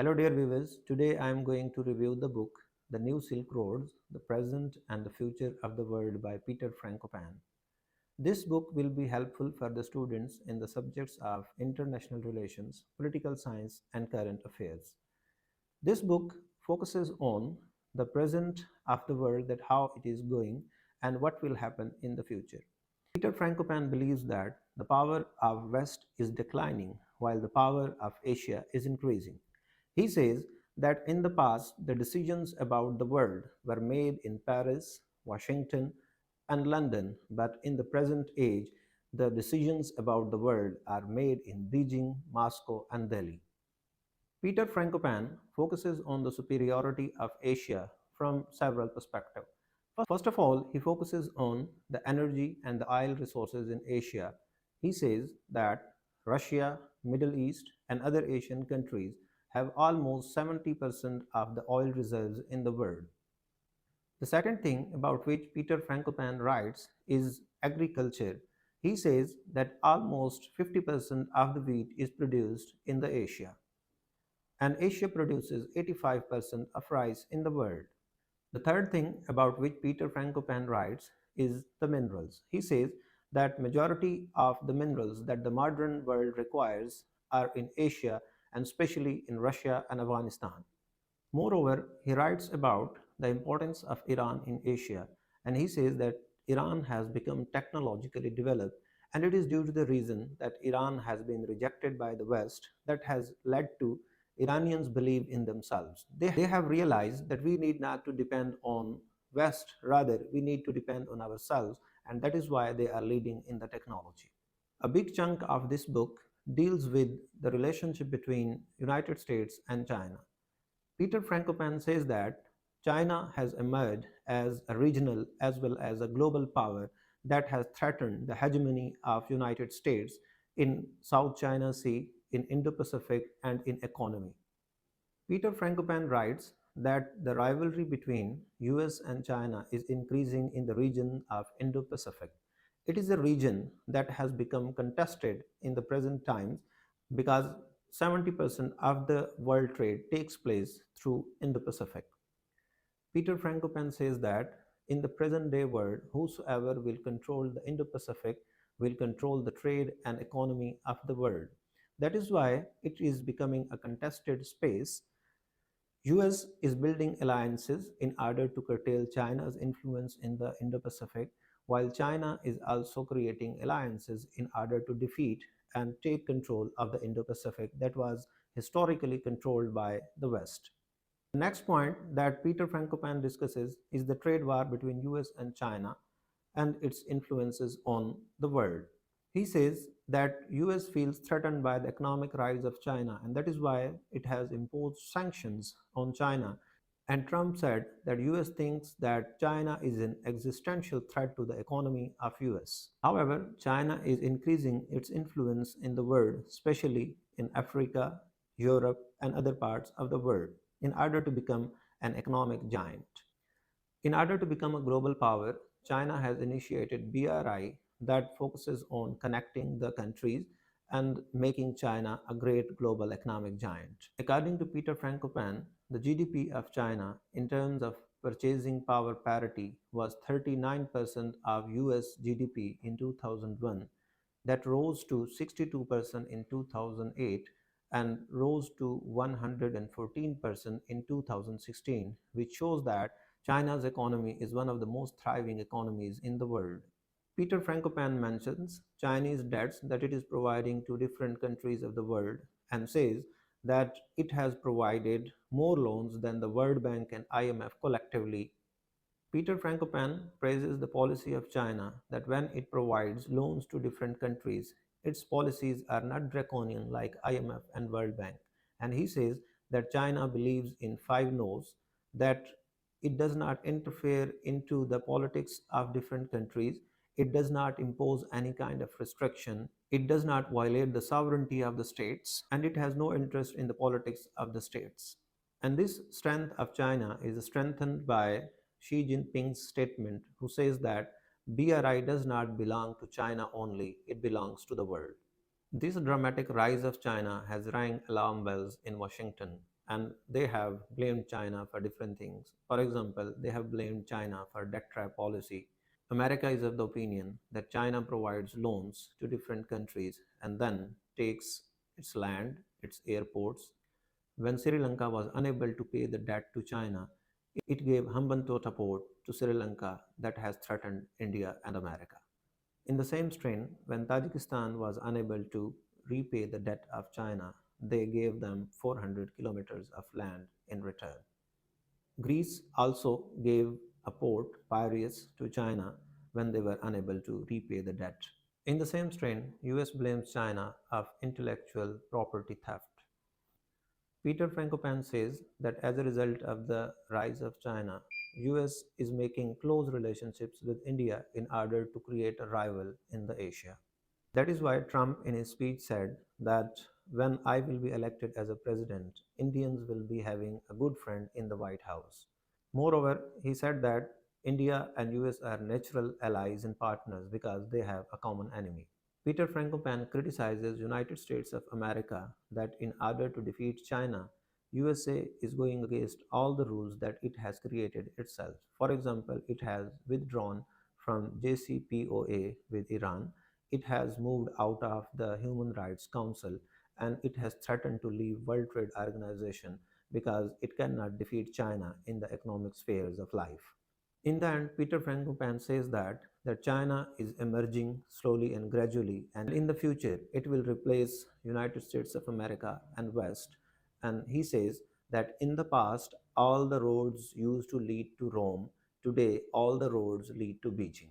Hello, dear viewers. Today I am going to review the book The New Silk Roads The Present and the Future of the World by Peter Frankopan. This book will be helpful for the students in the subjects of international relations, political science, and current affairs. This book focuses on the present of the world, that how it is going and what will happen in the future. Peter Frankopan believes that the power of West is declining while the power of Asia is increasing. He says that in the past, the decisions about the world were made in Paris, Washington, and London, but in the present age, the decisions about the world are made in Beijing, Moscow, and Delhi. Peter Frankopan focuses on the superiority of Asia from several perspectives. First of all, he focuses on the energy and the oil resources in Asia. He says that Russia, Middle East, and other Asian countries have almost 70% of the oil reserves in the world. The second thing about which Peter Frankopan writes is agriculture. He says that almost 50% of the wheat is produced in the Asia, and Asia produces 85% of rice in the world. The third thing about which Peter Frankopan writes is the minerals. He says that majority of the minerals that the modern world requires are in Asia, and especially in Russia and Afghanistan. Moreover, he writes about the importance of Iran in Asia, and he says that Iran has become technologically developed, and it is due to the reason that Iran has been rejected by the West that has led to Iranians believe in themselves. They have realized that we need not to depend on West, rather we need to depend on ourselves, and that is why they are leading in the technology. A big chunk of this book deals with the relationship between United States and China. Peter Frankopan says that China has emerged as a regional as well as a global power that has threatened the hegemony of United States in South China Sea, in Indo-Pacific, and in economy. Peter Frankopan writes that the rivalry between US and China is increasing in the region of Indo-Pacific. It is a region that has become contested in the present times because 70% of the world trade takes place through Indo-Pacific. Peter Frankopan says that in the present day world, whosoever will control the Indo-Pacific will control the trade and economy of the world. That is why it is becoming a contested space. US is building alliances in order to curtail China's influence in the Indo-Pacific, while China is also creating alliances in order to defeat and take control of the Indo-Pacific that was historically controlled by the West. The next point that Peter Frankopan discusses is the trade war between US and China and its influences on the world. He says that US feels threatened by the economic rise of China, and that is why it has imposed sanctions on China. And Trump said that US thinks that China is an existential threat to the economy of US. However, China is increasing its influence in the world, especially in Africa, Europe, and other parts of the world, in order to become an economic giant. In order to become a global power, China has initiated BRI that focuses on connecting the countries and making China a great global economic giant. According to Peter Frankopan, the GDP of China in terms of purchasing power parity was 39% of US GDP in 2001, that rose to 62% in 2008 and rose to 114% in 2016, which shows that China's economy is one of the most thriving economies in the world. Peter Frankopan mentions Chinese debts that it is providing to different countries of the world and says that it has provided more loans than the World Bank and IMF collectively. Peter Frankopan praises the policy of China that when it provides loans to different countries, its policies are not draconian like IMF and World Bank. And he says that China believes in five no's, that it does not interfere into the politics of different countries, it does not impose any kind of restriction, it does not violate the sovereignty of the states, and it has no interest in the politics of the states. And this strength of China is strengthened by Xi Jinping's statement, who says that BRI does not belong to China only, it belongs to the world. This dramatic rise of China has rang alarm bells in Washington. and they have blamed China for different things. For example, they have blamed China for debt trap policy. America is of the opinion that China provides loans to different countries and then takes its land, its airports. When Sri Lanka was unable to pay the debt to China, it gave Hambantota port to Sri Lanka that has threatened India and America. In the same strain, when Tajikistan was unable to repay the debt of China, they gave them 400 kilometers of land in return. Greece also gave a port, Piraeus, to China when they were unable to repay the debt. In the same strain, US blames China of intellectual property theft. Peter Frankopan says that as a result of the rise of China, US is making close relationships with India in order to create a rival in the Asia. That is why Trump in his speech said that when I will be elected as a president, Indians will be having a good friend in the White House. Moreover, he said that India and US are natural allies and partners because they have a common enemy. Peter Frankopan criticizes United States of America that in order to defeat China, USA is going against all the rules that it has created itself. For example, it has withdrawn from JCPOA with Iran, it has moved out of the Human Rights Council, and it has threatened to leave World Trade Organization because it cannot defeat China in the economic spheres of life. In the end, Peter Frankopan says that China is emerging slowly and gradually, and in the future it will replace United States of America and West. And he says that in the past all the roads used to lead to Rome, today all the roads lead to Beijing.